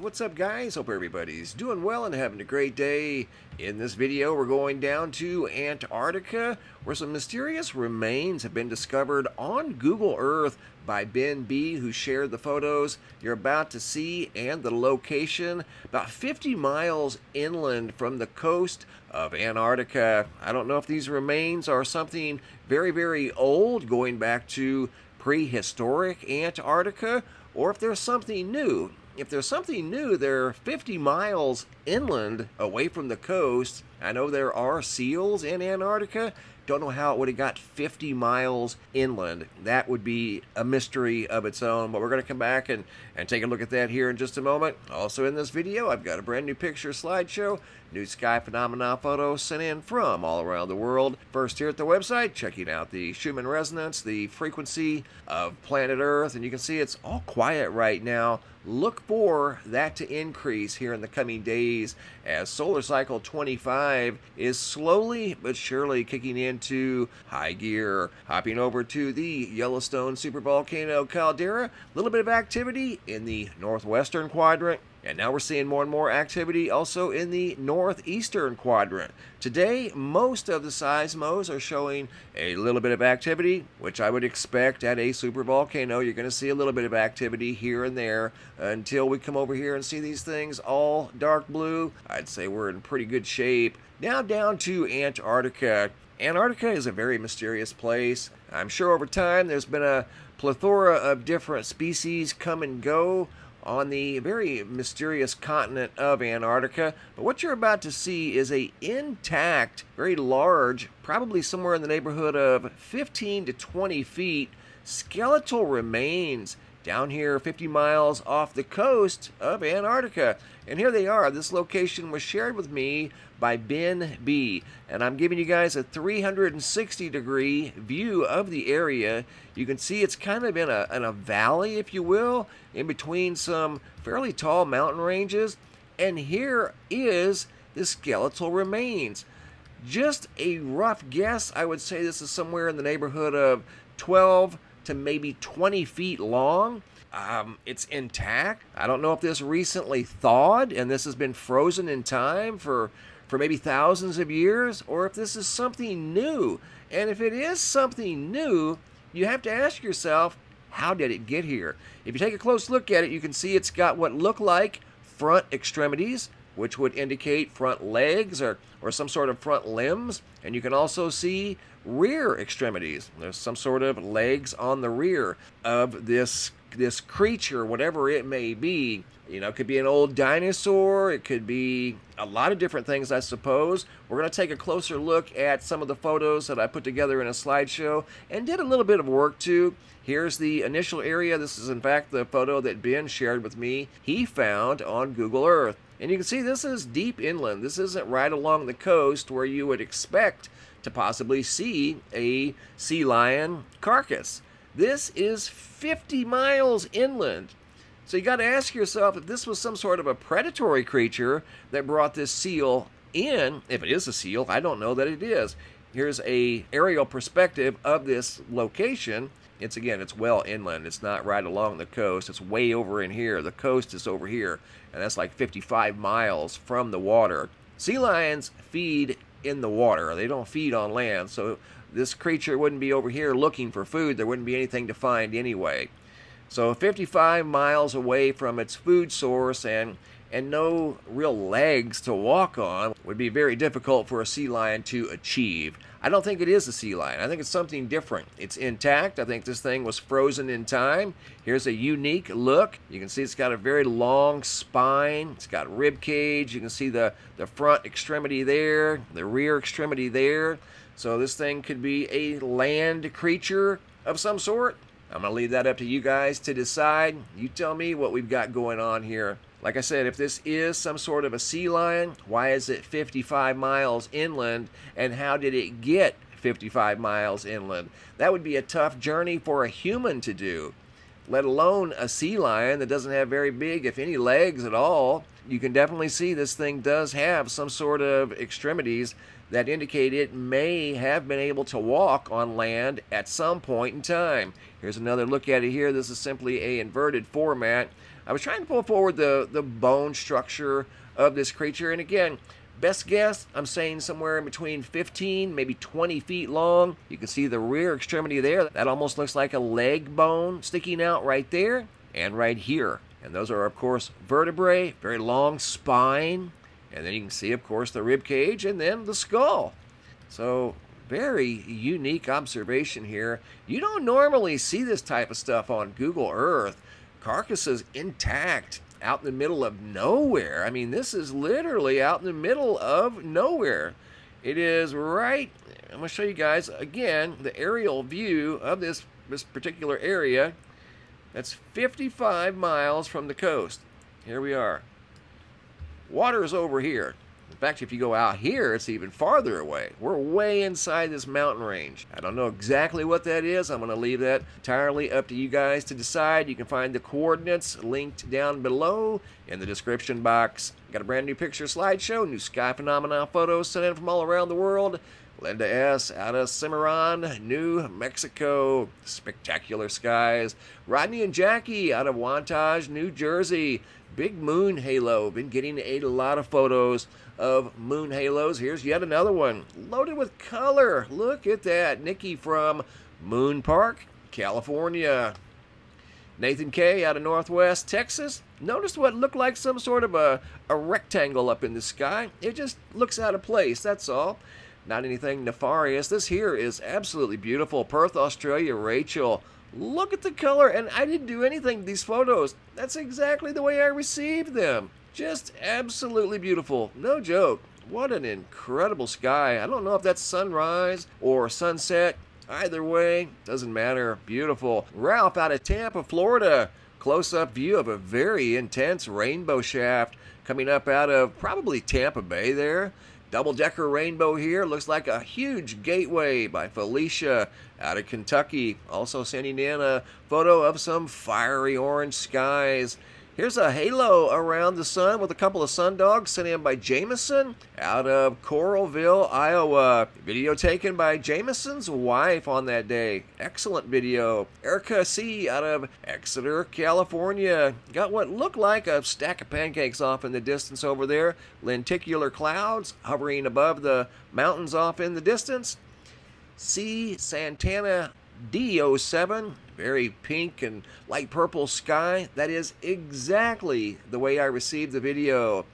What's up, guys? Hope everybody's doing well and having a great day. In this video, we're going down to Antarctica, where some mysterious remains have been discovered on Google Earth by Ben B, who shared the photos you're about to see and the location, about 50 miles inland from the coast of Antarctica. I don't know if these remains are something very, very old, going back to prehistoric Antarctica, or if there's something new. If there's something new, they're 50 miles inland away from the coast. I know there are seals in Antarctica. Don't know how it would have got 50 miles inland. That would be a mystery of its own, but we're going to come back and take a look at that here in just a moment. Also in this video, I've got a brand new picture slideshow, new sky phenomena photos sent in from all around the world. First here at the website, checking out the Schumann resonance, the frequency of planet Earth, and you can see it's all quiet right now. Look for that to increase here in the coming days as solar cycle 25 is slowly but surely kicking into high gear. Hopping over to the Yellowstone supervolcano caldera, a little bit of activity in the northwestern quadrant. And now we're seeing more and more activity also in the northeastern quadrant. Today, most of the seismos are showing a little bit of activity, which I would expect at a supervolcano. You're going to see a little bit of activity here and there until we come over here and see these things all dark blue. I'd say we're in pretty good shape. Now down to Antarctica. Antarctica is a very mysterious place. I'm sure over time there's been a plethora of different species come and go on the very mysterious continent of Antarctica. But what you're about to see is a intact, very large, probably somewhere in the neighborhood of 15 to 20 feet, skeletal remains down here 50 miles off the coast of Antarctica. And here they are. This location was shared with me by Ben B, and I'm giving you guys a 360-degree view of the area. You can see it's kind of in a valley, if you will, in between some fairly tall mountain ranges. And here is the skeletal remains. Just a rough guess, I would say this is somewhere in the neighborhood of 12 to maybe 20 feet long. It's intact. I don't know if this recently thawed and this has been frozen in time for maybe thousands of years, or if this is something new. And if it is something new, you have to ask yourself, how did it get here? If you take a close look at it, you can see it's got what look like front extremities, which would indicate front legs or some sort of front limbs. And you can also see rear extremities. There's some sort of legs on the rear of this creature, whatever it may be. You know, it could be an old dinosaur. It could be a lot of different things, I suppose. We're going to take a closer look at some of the photos that I put together in a slideshow and did a little bit of work to. Here's the initial area. This is, in fact, the photo that Ben shared with me. He found on Google Earth. And you can see this is deep inland. This isn't right along the coast where you would expect to possibly see a sea lion carcass. This is 50 miles inland. So you got to ask yourself if this was some sort of a predatory creature that brought this seal in. If it is a seal, I don't know that it is. Here's a aerial perspective of this location. It's well inland. It's not right along the coast. It's way over in here. The coast is over here, and that's like 55 miles from the water. Sea lions feed in the water. They don't feed on land, so this creature wouldn't be over here looking for food. There wouldn't be anything to find anyway. So 55 miles away from its food source and no real legs to walk on would be very difficult for a sea lion to achieve. I don't think it is a sea lion. I think it's something different. It's intact. I think this thing was frozen in time. Here's a unique look. You can see it's got a very long spine. It's got rib cage. You can see the front extremity there, the rear extremity there. So this thing could be a land creature of some sort. I'm going to leave that up to you guys to decide. You tell me what we've got going on here. Like I said, if this is some sort of a sea lion, why is it 55 miles inland, and how did it get 55 miles inland? That would be a tough journey for a human to do, let alone a sea lion that doesn't have very big, if any, legs at all. You can definitely see this thing does have some sort of extremities that indicate it may have been able to walk on land at some point in time. Here's another look at it here. This is simply an inverted format I was trying to pull forward the bone structure of this creature, and again, best guess, I'm saying somewhere in between 15, maybe 20 feet long. You can see the rear extremity there. That almost looks like a leg bone sticking out right there and right here. And those are, of course, vertebrae, very long spine. And then you can see, of course, the rib cage and then the skull. So very unique observation here. You don't normally see this type of stuff on Google Earth. Carcasses intact out in the middle of nowhere. I mean, this is literally out in the middle of nowhere. It is right, I'm going to show you guys again the aerial view of this particular area. That's 55 miles from the coast. Here we are. Water is over here. In fact, if you go out here, it's even farther away. We're way inside this mountain range. I don't know exactly what that is. I'm going to leave that entirely up to you guys to decide. You can find the coordinates linked down below in the description box. Got a brand new picture slideshow, new sky phenomena photos sent in from all around the world. Linda S. out of Cimarron, New Mexico. Spectacular skies. Rodney and Jackie out of Wantage, New Jersey. Big moon halo. Been getting a lot of photos of moon halos. Here's yet another one. Loaded with color. Look at that. Nikki from Moon Park, California. Nathan K. out of Northwest Texas. Noticed what looked like some sort of a rectangle up in the sky. It just looks out of place, that's all. Not anything nefarious. This here is absolutely beautiful. Perth, Australia, Rachel. Look at the color, and I didn't do anything to these photos. That's exactly the way I received them. Just absolutely beautiful. No joke. What an incredible sky. I don't know if that's sunrise or sunset. Either way, doesn't matter. Beautiful. Ralph out of Tampa, Florida. Close-up view of a very intense rainbow shaft coming up out of probably Tampa Bay there. Double-decker rainbow here. Looks like a huge gateway by Felicia out of Kentucky. Also sending in a photo of some fiery orange skies. Here's a halo around the sun with a couple of sun dogs sent in by Jameson out of Coralville, Iowa. Video taken by Jameson's wife on that day. Excellent video. Erica C. out of Exeter, California. Got what looked like a stack of pancakes off in the distance over there. Lenticular clouds hovering above the mountains off in the distance. C. Santana D07, very pink and light purple sky. That is exactly the way I received the video.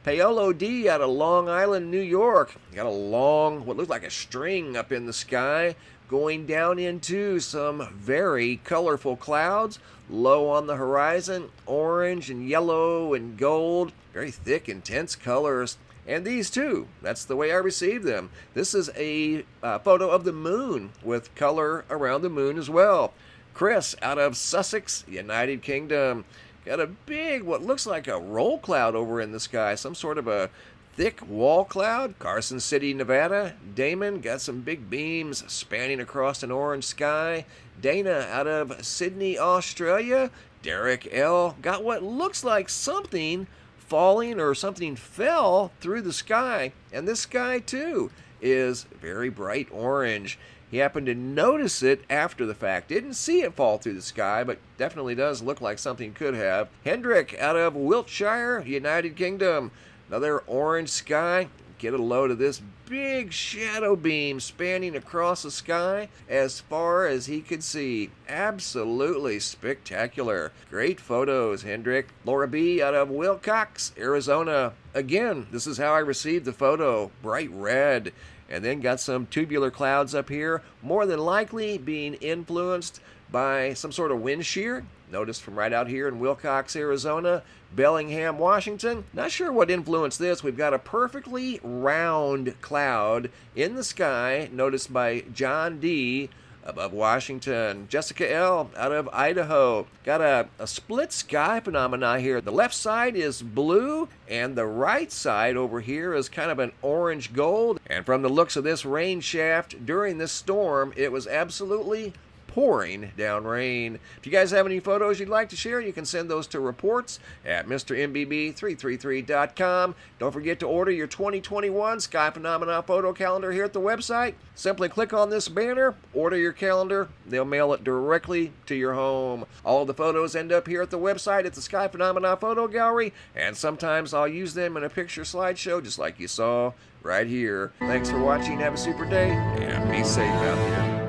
Paolo D out of Long Island, New York. Got a long, what looks like a string up in the sky, going down into some very colorful clouds. Low on the horizon, orange and yellow and gold. Very thick, intense colors. And these too, that's the way I received them. This is a photo of the moon with color around the moon as well. Chris out of Sussex, United Kingdom. Got a big, what looks like a roll cloud over in the sky, some sort of a thick wall cloud. Carson City, Nevada. Damon got some big beams spanning across an orange sky. Dana out of Sydney, Australia. Derek L. got what looks like something falling or something fell through the sky, and this sky too is very bright orange. He happened to notice it after the fact. Didn't see it fall through the sky, but definitely does look like something could have. Hendrick out of Wiltshire, United Kingdom. Another orange sky. Get a load of this big shadow beam spanning across the sky as far as he could see. Absolutely spectacular. Great photos, Hendrick. Laura B. out of Wilcox, Arizona. Again, this is how I received the photo. Bright red. And then got some tubular clouds up here, more than likely being influenced by some sort of wind shear. Noticed from right out here in Wilcox, Arizona. Bellingham, Washington. Not sure what influenced this. We've got a perfectly round cloud in the sky, noticed by John D. above Washington. Jessica L. out of Idaho. Got a split sky phenomena here. The left side is blue, and the right side over here is kind of an orange gold. And from the looks of this rain shaft during this storm, it was absolutely pouring down rain. If you guys have any photos you'd like to share, you can send those to reports at MrMBB333.com. Don't forget to order your 2021 Sky Phenomena photo calendar here at the website. Simply click on this banner, order your calendar. They'll mail it directly to your home. All of the photos end up here at the website at the Sky Phenomena Photo Gallery, and sometimes I'll use them in a picture slideshow just like you saw right here. Thanks for watching. Have a super day, and be safe out there.